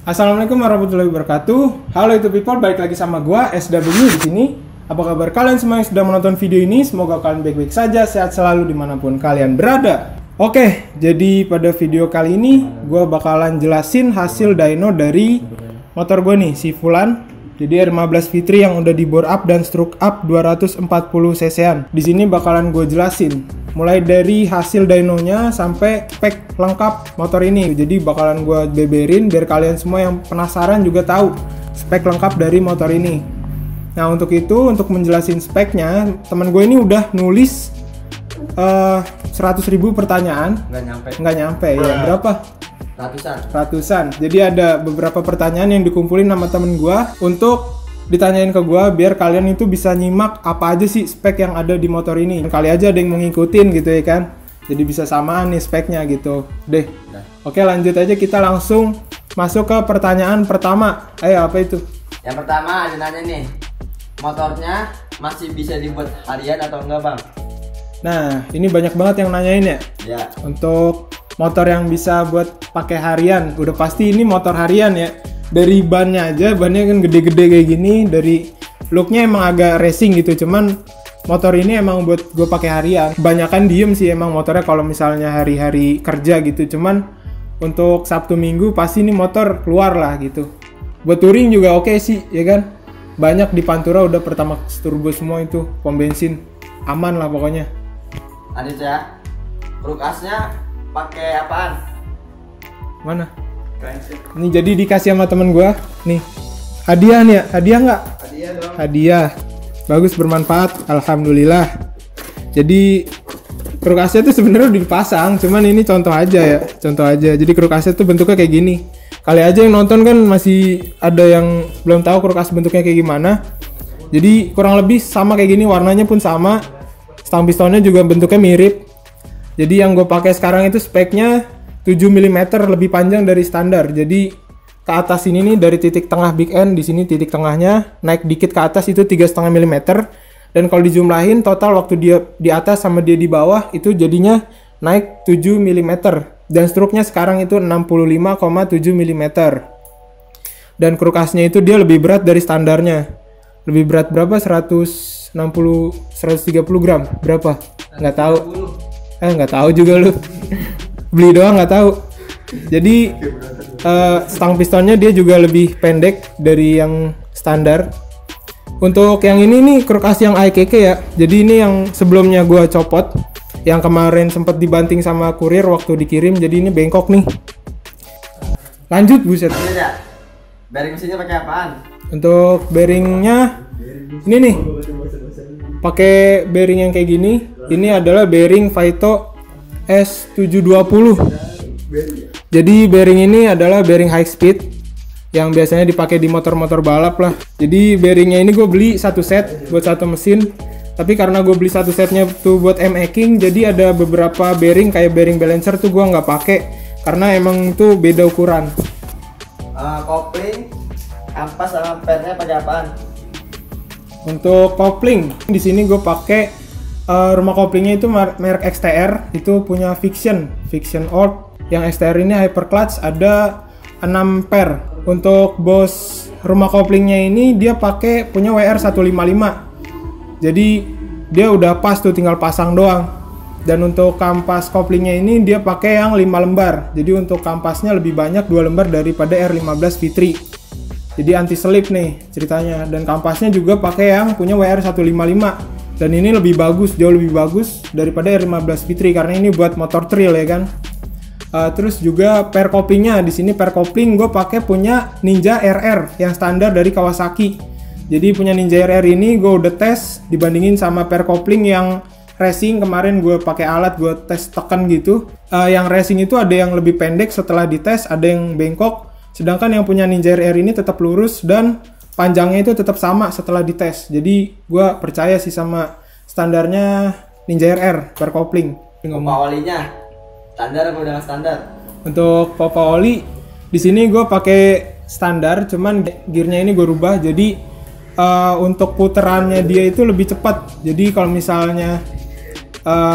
Assalamualaikum warahmatullahi wabarakatuh. Halo YouTube people, balik lagi sama gua SW di sini. Apa kabar kalian semua yang sudah menonton video ini? Semoga kalian baik-baik saja, sehat selalu dimanapun kalian berada. Oke, jadi pada video kali ini gua bakalan jelasin hasil dyno dari motor gua nih, si Fulan. Jadi R15 Fitri yang udah di bore up dan stroke up 240 cc-an. Di sini bakalan gue jelasin mulai dari hasil dynonya sampai spek lengkap motor ini. Jadi bakalan gue beberin biar kalian semua yang penasaran juga tahu spek lengkap dari motor ini. Nah, untuk itu, untuk menjelasin speknya, teman gue ini udah nulis 100.000 pertanyaan. Nggak nyampe ya. Berapa? Ratusan. Jadi ada beberapa pertanyaan yang dikumpulin sama temen gue untuk ditanyain ke gue biar kalian itu bisa nyimak apa aja sih spek yang ada di motor ini. Kali aja ada yang mau ngikutin gitu ya kan. Jadi bisa samaan nih speknya gitu. Deh. Oke, lanjut aja, kita langsung masuk ke pertanyaan pertama. Ayo, apa itu? Yang pertama ada nanya nih, motornya masih bisa dibuat harian atau enggak, Bang? Nah, ini banyak banget yang nanyain ya. Ya. Untuk motor yang bisa buat pakai harian, udah pasti ini motor harian ya. Dari bannya aja, bannya kan gede-gede kayak gini. Dari looknya emang agak racing gitu, cuman motor ini emang buat gue pakai harian. Banyakan diem sih emang motornya kalau misalnya hari-hari kerja gitu, cuman untuk Sabtu Minggu pasti ini motor keluar lah gitu. Buat touring juga oke sih ya kan. Banyak di Pantura udah Pertamax turbo semua itu, pom bensin, aman lah pokoknya. Lanjut ya, kulkasnya pakai apaan? Mana? Ini jadi dikasih sama temen gua. Nih, hadiah nih ya, hadiah nggak? Hadiah dong. Hadiah, bagus, bermanfaat, alhamdulillah. Jadi kulkasnya tuh sebenarnya udah dipasang, cuman ini contoh aja ya, contoh aja. Jadi kulkasnya tuh bentuknya kayak gini. Kali aja yang nonton kan masih ada yang belum tahu kulkas bentuknya kayak gimana. Jadi kurang lebih sama kayak gini, warnanya pun sama. Stang pistonnya juga bentuknya mirip. Jadi yang gue pakai sekarang itu speknya 7 mm lebih panjang dari standar. Jadi ke atas ini nih dari titik tengah big end, di sini titik tengahnya naik dikit ke atas itu 3,5 mm. Dan kalau dijumlahin total waktu dia di atas sama dia di bawah itu jadinya naik 7 mm. Dan struknya sekarang itu 65,7 mm. Dan kulkasnya itu dia lebih berat dari standarnya. Lebih berat berapa? 130 130 gram. Berapa? Nggak tahu. Nggak tahu juga lu. Beli doang nggak tahu. Jadi stang pistonnya dia juga lebih pendek dari yang standar. Untuk yang ini nih kulkas yang IKK ya. Jadi ini yang sebelumnya gua copot, yang kemarin sempat dibanting sama kurir waktu dikirim. Jadi ini bengkok nih. Lanjut, buset. Ya. Bearing mesinnya pakai apaan? Untuk bearingnya ini nih. Pakai bearing yang kayak gini. Ini adalah bearing Vaito S720. Jadi bearing ini adalah bearing high speed yang biasanya dipakai di motor-motor balap lah. Jadi bearingnya ini gue beli satu set buat satu mesin. Tapi karena gue beli satu setnya tuh buat M-Eking, jadi ada beberapa bearing kayak bearing balancer tuh gue nggak pakai karena emang itu beda ukuran. Kopling, ampas sama pernya pakai apaan? Untuk kopling, di sini gue pakai rumah koplingnya itu merek XTR, itu punya Fiction Orb. Yang XTR ini hyperclutch, ada 6 per. Untuk bos rumah koplingnya ini dia pakai punya WR155. Jadi dia udah pas tuh, tinggal pasang doang. Dan untuk kampas koplingnya ini dia pakai yang 5 lembar. Jadi untuk kampasnya lebih banyak 2 lembar daripada R15 Fitri. Jadi anti selip nih ceritanya. Dan kampasnya juga pakai yang punya WR155. Dan ini lebih bagus, jauh lebih bagus daripada R15 Fitri karena ini buat motor trail ya kan. Terus juga per koplingnya, di sini per kopling gue pakai punya Ninja RR yang standar dari Kawasaki. Jadi punya Ninja RR ini gue udah tes dibandingin sama per kopling yang racing. Kemarin gue pakai alat gue tes tekan gitu. Yang racing itu ada yang lebih pendek setelah dites, ada yang bengkok. Sedangkan yang punya Ninja RR ini tetap lurus dan panjangnya itu tetap sama setelah dites. Jadi gue percaya sih sama standarnya Ninja RR per kopling. Pompa olinya standar apa udah standar? Untuk pompa oli di sini gue pakai standar, cuman gearnya ini gue rubah. Jadi untuk puterannya dia itu lebih cepat. Jadi kalau misalnya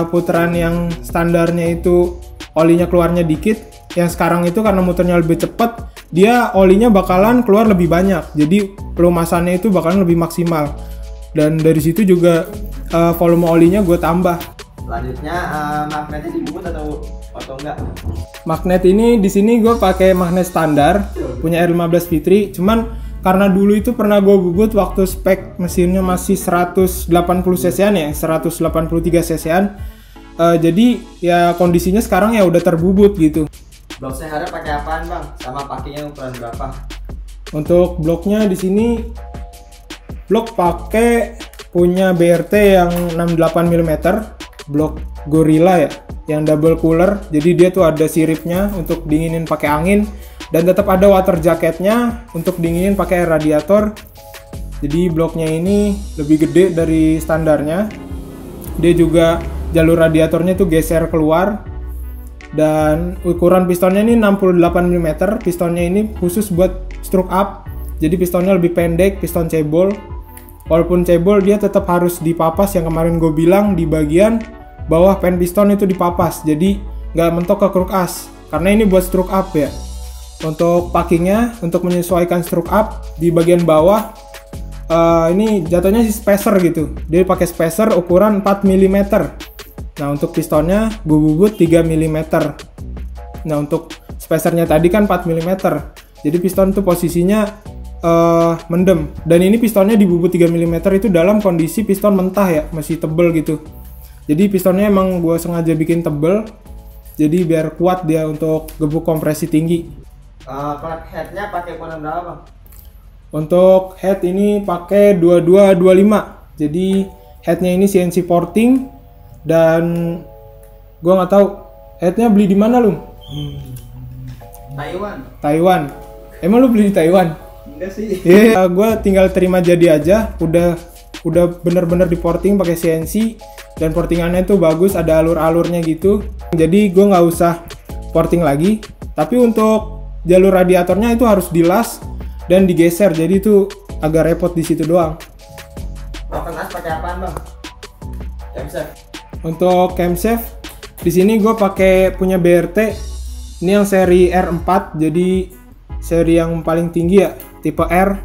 putaran yang standarnya itu olinya keluarnya dikit, yang sekarang itu karena muternya lebih cepat, dia olinya bakalan keluar lebih banyak. Jadi pelumasannya itu bakalan lebih maksimal. Dan dari situ juga volume olinya gue tambah. Selanjutnya magnetnya dibubut atau enggak? Magnet ini di sini gue pakai magnet standar punya R15 Fitri. Cuman karena dulu itu pernah gue bubut waktu spek mesinnya masih 180 cc-an ya, 183 cc-an. Jadi ya kondisinya sekarang ya udah terbubut gitu. Blok seharnya pakai apaan bang? Sama pakainya ukuran berapa? Untuk bloknya di sini blok pakai punya BRT yang 68 mm, blok Gorilla ya, yang double cooler. Jadi dia tuh ada siripnya untuk dinginin pakai angin. Dan tetap ada water jacketnya untuk dinginin pakai radiator. Jadi bloknya ini lebih gede dari standarnya. Dia juga jalur radiatornya tuh geser keluar. Dan ukuran pistonnya ini 68 mm. Pistonnya ini khusus buat stroke up. Jadi pistonnya lebih pendek, piston cebol. Walaupun cebol dia tetap harus dipapas yang kemarin gue bilang di bagian bawah pen piston itu dipapas. Jadi nggak mentok ke kruk as. Karena ini buat stroke up ya. Untuk packingnya, untuk menyesuaikan stroke up di bagian bawah, ini jatuhnya si spacer gitu. Dia pakai spacer ukuran 4 mm. Nah untuk pistonnya gue bubut 3 mm. Nah untuk spacernya tadi kan 4 mm. Jadi piston tuh posisinya mendem. Dan ini pistonnya dibubut 3 mm itu dalam kondisi piston mentah ya, masih tebel gitu. Jadi pistonnya emang gue sengaja bikin tebel. Jadi biar kuat dia untuk gebuk kompresi tinggi. Klep headnya pakai ukuran berapa bang? Untuk head ini pakai 2225. Jadi headnya ini CNC porting dan gua nggak tahu headnya beli di mana lu? Taiwan. Emang lu beli di Taiwan? Enggak sih. Iya, gua tinggal terima jadi aja. Udah bener-bener di porting pakai CNC dan portingannya tuh bagus, ada alur-alurnya gitu. Jadi gua nggak usah porting lagi. Tapi untuk jalur radiatornya itu harus dilas dan digeser, jadi itu agak repot di situ doang. Broken as pakai apaan bang? Camshaft. Untuk camshaft di sini gue pakai punya BRT. Ini yang seri R4, jadi seri yang paling tinggi ya, tipe R.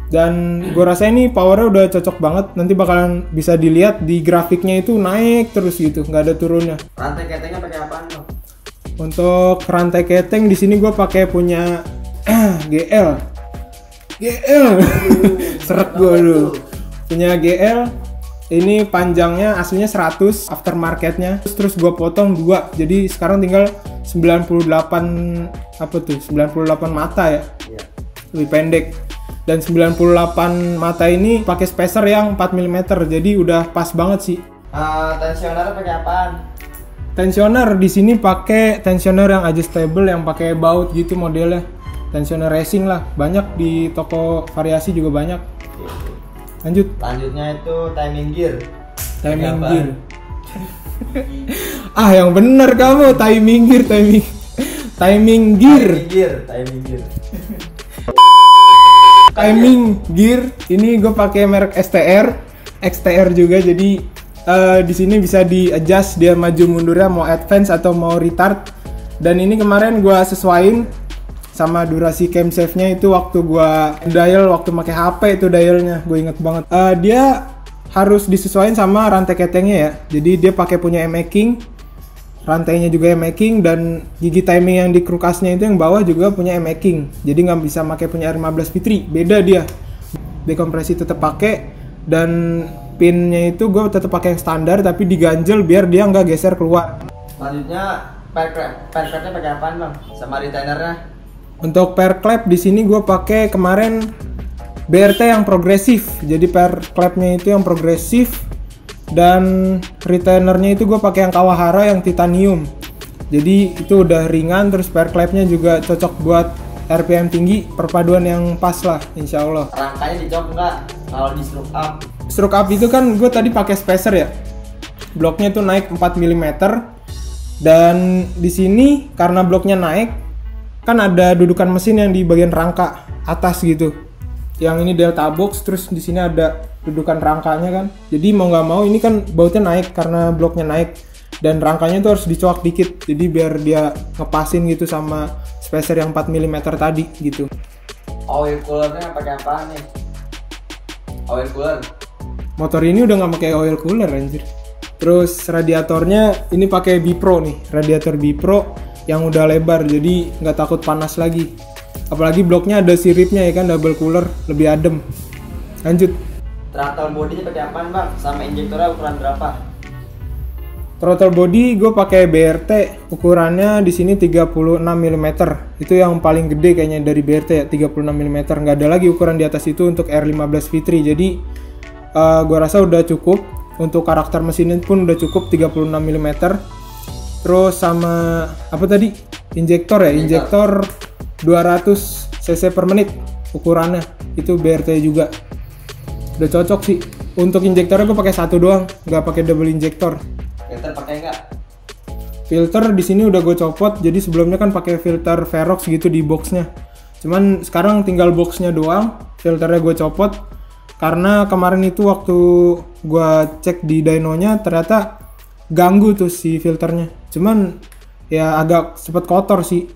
Dan gue rasa ini powernya udah cocok banget. Nanti bakalan bisa dilihat di grafiknya itu naik terus gitu, nggak ada turunnya. Rantai ketengnya pakai apaan bang? Untuk rantai keteng di sini gue pakai punya GL. Seret gue dulu. Punya GL. Ini panjangnya aslinya 100, aftermarketnya. Terus gue potong 2. Jadi sekarang tinggal 98 mata ya. Iya. Lebih pendek. Dan 98 mata ini pakai spacer yang 4 mm. Jadi udah pas banget sih. Tensioner pakai apaan? Tensioner di sini pakai tensioner yang adjustable yang pakai baut gitu modelnya. Tensioner racing lah, banyak di toko variasi juga banyak. Lanjut. Lanjutnya itu timing gear. Timing gear. Yang bener kamu timing gear. Timing gear. Ini gue pakai merek XTR juga, jadi di sini bisa di adjust dia maju mundurnya mau advance atau mau retard. Dan ini kemarin gua sesuaiin sama durasi camshaftnya itu waktu gua dial, waktu pakai HP itu dialnya, gue inget banget. Dia harus disesuaikan sama rantai ketengnya ya. Jadi dia pakai punya M-making, rantainya juga M-making, dan gigi timing yang di krukasnya itu yang bawah juga punya M-making. Jadi nggak bisa pakai punya R15 Fitri, beda dia. Dekompresi tetap pakai dan pinnya itu gue tetap pakai yang standar tapi diganjel biar dia nggak geser keluar. Selanjutnya pair clapnya pakai apaan bang? Sama retainernya? Untuk pair clap di sini gue pakai kemarin BRT yang progresif. Jadi pair clapnya itu yang progresif dan retainernya itu gue pakai yang Kawahara yang titanium. Jadi itu udah ringan, terus pair clapnya juga cocok buat RPM tinggi, perpaduan yang pas lah, insya Allah. Rangkanya dicok nggak kalau di stroke up? Stroke up itu kan gue tadi pakai spacer ya. Bloknya tuh naik 4 mm. Dan di sini karena bloknya naik, kan ada dudukan mesin yang di bagian rangka atas gitu. Yang ini delta box, terus di sini ada dudukan rangkanya kan. Jadi mau nggak mau ini kan bautnya naik karena bloknya naik. Dan rangkanya tuh harus dicoak dikit, jadi biar dia ngepasin gitu sama spacer yang 4 mm tadi gitu. Oil coolernya pakai apaan nih? Oil cooler. Motor ini udah nggak pakai oil cooler anjir. Terus radiatornya ini pakai Bipro nih, radiator Bipro yang udah lebar jadi nggak takut panas lagi. Apalagi bloknya ada siripnya ya kan, double cooler, lebih adem. Lanjut. Throttle bodinya pakai apaan bang? Sama injektornya ukuran berapa? Throttle body gue pakai BRT, ukurannya di sini 36 mm. Itu yang paling gede kayaknya dari BRT ya, 36 mm. Nggak ada lagi ukuran di atas itu untuk R15 V3. Jadi gue rasa udah cukup. Untuk karakter mesinnya pun udah cukup 36 mm. Terus sama apa tadi? Injektor ya, injektor 200 cc per menit ukurannya. Itu BRT juga. Udah cocok sih. Untuk injektornya gue pakai satu doang, nggak pakai double injektor. Filter pakai nggak? Filter di sini udah gue copot. Jadi sebelumnya kan pakai filter Verox gitu di boxnya. Cuman sekarang tinggal boxnya doang. Filternya gue copot. Karena kemarin itu waktu gue cek di dynonya ternyata ganggu tuh si filternya. Cuman ya agak cepet kotor sih.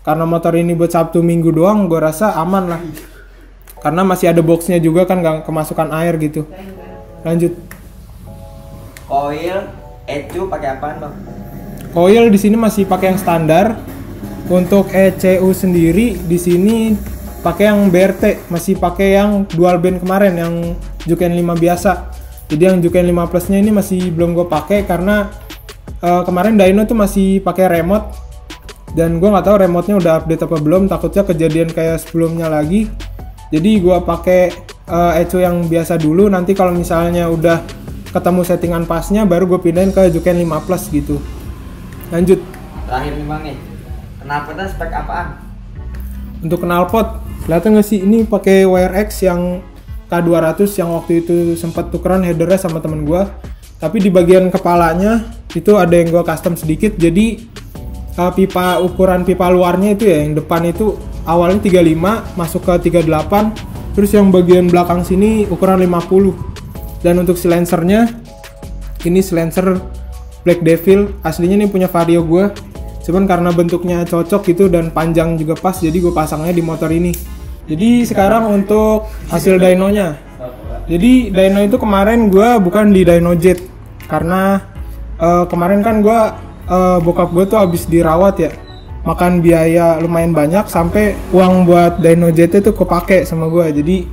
Karena motor ini buat Sabtu Minggu doang, gue rasa aman lah. Karena masih ada boxnya juga kan, gak kemasukan air gitu. Lanjut. Coil, ECU pakai apaan bang? Coil di sini masih pakai yang standar. Untuk ECU sendiri di sini pakai yang BRT, masih pakai yang dual band kemarin yang Juken 5 biasa. Jadi yang Juken 5 Plusnya ini masih belum gue pakai karena kemarin dyno tuh masih pakai remote. Dan gue nggak tahu remote-nya udah update apa belum, takutnya kejadian kayak sebelumnya lagi. Jadi gue pakai ECU yang biasa dulu, nanti kalau misalnya udah ketemu settingan pasnya baru gue pindahin ke Juken 5 Plus gitu. Lanjut. Terakhir nih bang nih, knalpotnya spek apaan? Untuk knalpot, kelihatan nggak sih ini pakai WireX yang K200 yang waktu itu sempat tukeran headernya sama temen gue. Tapi di bagian kepalanya itu ada yang gue custom sedikit, jadi pipa ukuran pipa luarnya itu ya, yang depan itu awalnya 35 masuk ke 38, terus yang bagian belakang sini ukuran 50. Dan untuk silencernya ini silencer Black Devil, aslinya nih punya Vario gue, cuman karena bentuknya cocok gitu dan panjang juga pas, jadi gue pasangnya di motor ini. Jadi sekarang untuk hasil dynonya, jadi dyno itu kemarin gue bukan di dyno jet karena kemarin kan gue bokap gue tuh habis dirawat ya, makan biaya lumayan banyak sampai uang buat dyno jet itu kepake sama gue. Jadi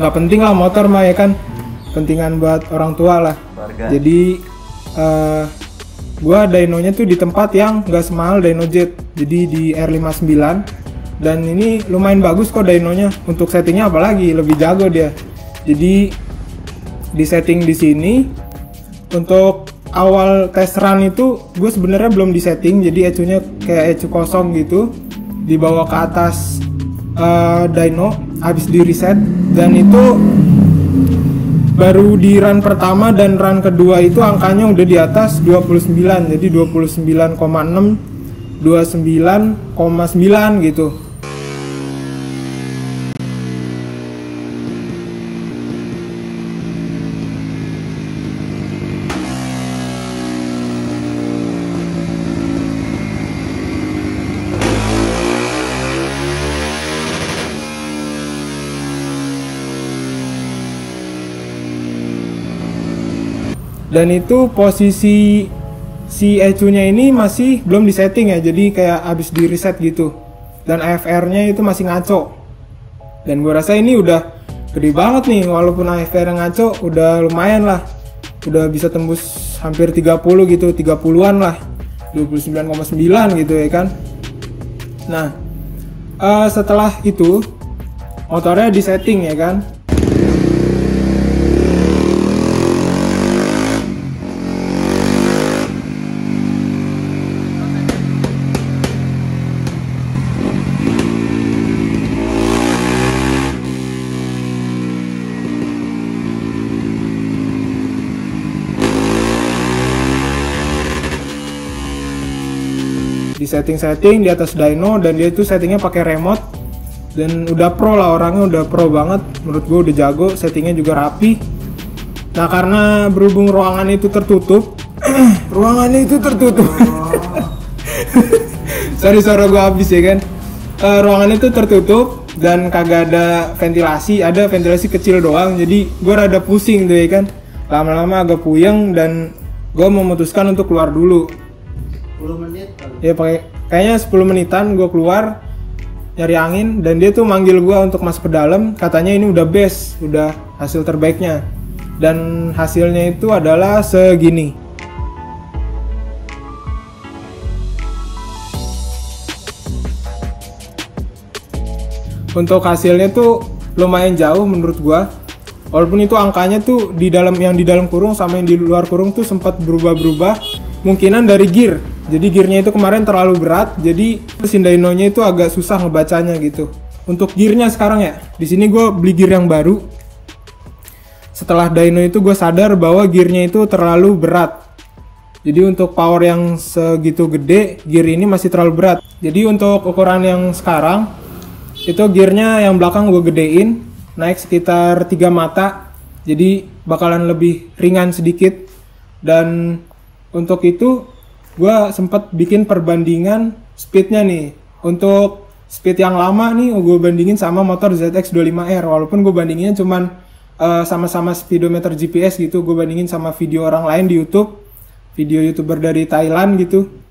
nggak penting lah motor mah ya kan, pentingan buat orang tua lah. Jadi gue dynonya tuh di tempat yang nggak semahal dyno jet, jadi di R59. Dan ini lumayan bagus kok dynonya, untuk settingnya apalagi lebih jago dia. Jadi di setting di sini untuk awal test run itu gue sebenarnya belum di setting, jadi ECU-nya kayak ECU kosong gitu, dibawa ke atas dyno habis di reset, dan itu baru di run pertama dan run kedua itu angkanya udah di atas 29, jadi 29,6 29,9 gitu. Dan itu posisi si ECU-nya ini masih belum disetting ya, jadi kayak habis di reset gitu. Dan AFR-nya itu masih ngaco. Dan gue rasa ini udah gede banget nih, walaupun AFR yang ngaco udah lumayan lah. Udah bisa tembus hampir 30 gitu, 30-an lah. 29,9 gitu ya kan. Nah, setelah itu motornya disetting ya kan. Di setting di atas dyno, dan dia itu settingnya pakai remote, dan udah pro lah, orangnya udah pro banget menurut gue, udah jago, settingnya juga rapi. Nah karena berhubung ruangan itu tertutup ruangannya itu tertutup Sorry suara gue habis ya kan. Ruangannya tuh tertutup dan kagak ada ventilasi, ada ventilasi kecil doang. Jadi gue rada pusing tuh ya kan. Lama-lama agak puyeng dan gue memutuskan untuk keluar dulu. 10 menit Ya kayaknya 10 menitan gue keluar nyari angin dan dia tuh manggil gue untuk masuk ke dalam. Katanya ini udah best, udah hasil terbaiknya. Dan hasilnya itu adalah segini. Untuk hasilnya tuh lumayan jauh menurut gue. Walaupun itu angkanya tuh di dalam kurung sama yang di luar kurung tuh sempat berubah-berubah. Mungkinan dari gear. Jadi gearnya itu kemarin terlalu berat, jadi mesin dynonya itu agak susah ngebacanya gitu. Untuk gearnya sekarang ya, di sini gue beli gear yang baru. Setelah dyno itu gue sadar bahwa gearnya itu terlalu berat. Jadi untuk power yang segitu gede, gear ini masih terlalu berat. Jadi untuk ukuran yang sekarang, itu gearnya yang belakang gue gedein, naik sekitar 3 mata. Jadi bakalan lebih ringan sedikit. Dan untuk itu gue sempat bikin perbandingan speednya nih. Untuk speed yang lama nih gue bandingin sama motor ZX25R. Walaupun gue bandinginnya cuman sama-sama speedometer GPS gitu. Gue bandingin sama video orang lain di YouTube, video YouTuber dari Thailand gitu.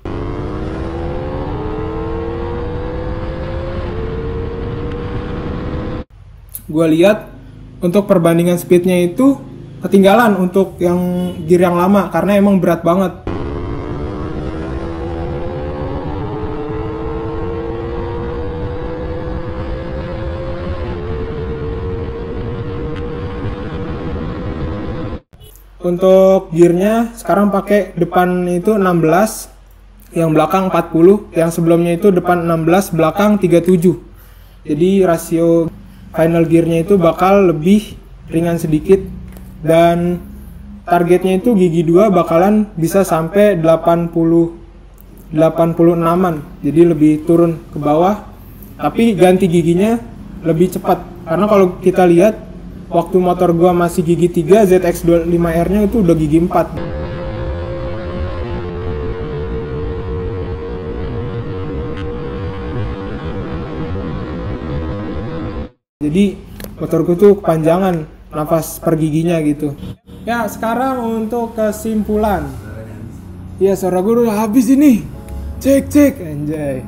Gue lihat untuk perbandingan speednya itu ketinggalan untuk yang gear yang lama karena emang berat banget. Untuk gearnya sekarang pakai depan itu 16, yang belakang 40, yang sebelumnya itu depan 16, belakang 37. Jadi rasio final gearnya itu bakal lebih ringan sedikit dan targetnya itu gigi 2 bakalan bisa sampai 86an. Jadi lebih turun ke bawah, tapi ganti giginya lebih cepat. Karena kalau kita lihat waktu motor gua masih gigi 3, ZX25R nya itu udah gigi 4. Jadi motor gua tuh kepanjangan nafas per giginya gitu. Ya sekarang untuk kesimpulan. Ya suara gua udah habis ini. Cek anjay.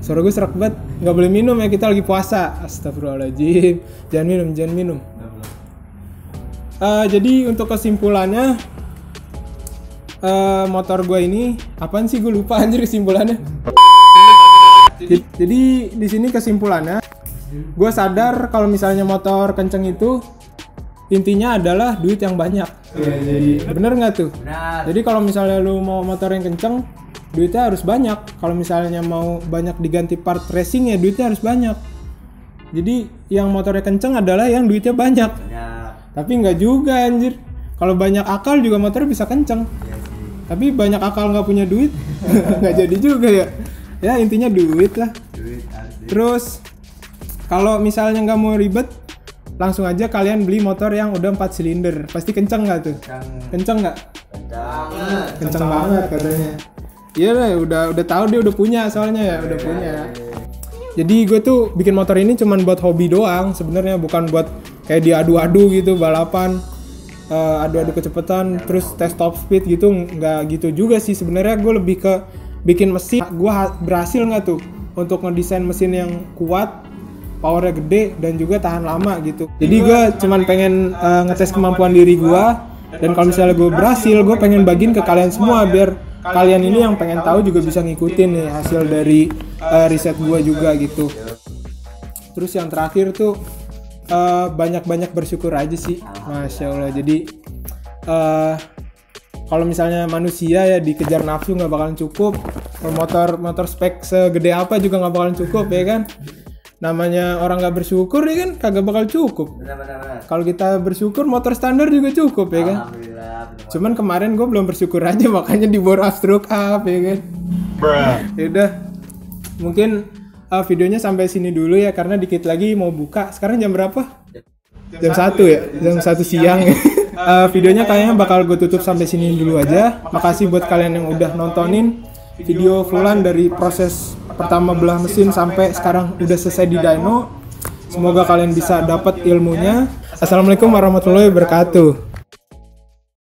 Suara gue serak banget. Nggak boleh minum ya, kita lagi puasa. Astagfirullahaladzim. Jangan minum. Jadi untuk kesimpulannya, motor gue ini apaan sih, gue lupa anjir kesimpulannya. Jadi di sini kesimpulannya, gue sadar kalau misalnya motor kenceng itu intinya adalah duit yang banyak. Jadi bener nggak tuh? Benar. Jadi kalau misalnya lu mau motor yang kenceng, duitnya harus banyak. Kalau misalnya mau banyak diganti part racing ya duitnya harus banyak. Jadi yang motornya kenceng adalah yang duitnya banyak. Tapi nggak juga anjir. Kalau banyak akal juga motornya bisa kenceng. Tapi banyak akal nggak punya duit nggak jadi juga ya. Ya intinya duit lah. Terus kalau misalnya nggak mau ribet, langsung aja kalian beli motor yang udah 4 silinder. Pasti kenceng nggak tuh? Kenceng nggak? Kenceng banget katanya. Iya lah, udah tahu dia udah punya soalnya ya, udah punya. Jadi gue tuh bikin motor ini cuman buat hobi doang sebenarnya, bukan buat kayak diadu-adu gitu, balapan, adu-adu kecepatan, terus tes top speed gitu, nggak gitu juga sih sebenarnya. Gue lebih ke bikin mesin. Gue berhasil nggak tuh untuk ngedesain mesin yang kuat, powernya gede dan juga tahan lama gitu. Jadi gue cuman pengen ngetes kemampuan diri gue, dan kalau misalnya gue berhasil, gue pengen bagiin ke kalian semua biar kalian ini yang pengen tahu juga bisa ngikutin nih hasil dari riset gue juga gitu. Terus yang terakhir tuh banyak-banyak bersyukur aja sih, Masya Allah. Jadi kalau misalnya manusia ya dikejar nafsu nggak bakalan cukup. Motor spek segede apa juga nggak bakalan cukup ya kan. Namanya orang nggak bersyukur ya kan kagak bakal cukup. Benar. Kalau kita bersyukur motor standar juga cukup ya kan. Cuman kemarin gue belum bersyukur aja makanya dibor stroke up ya kan. Yaudah mungkin videonya sampai sini dulu ya karena dikit lagi mau buka. Sekarang jam berapa? Jam 1 ya? Jam 1 siang ya. Videonya kayaknya bakal gue tutup sampai sini dulu aja. Makasih buat kalian yang udah nontonin. video fullan dari proses pertama belah mesin sampai sekarang udah selesai di dyno. Semoga kalian bisa dapat ilmunya. Assalamualaikum warahmatullahi wabarakatuh.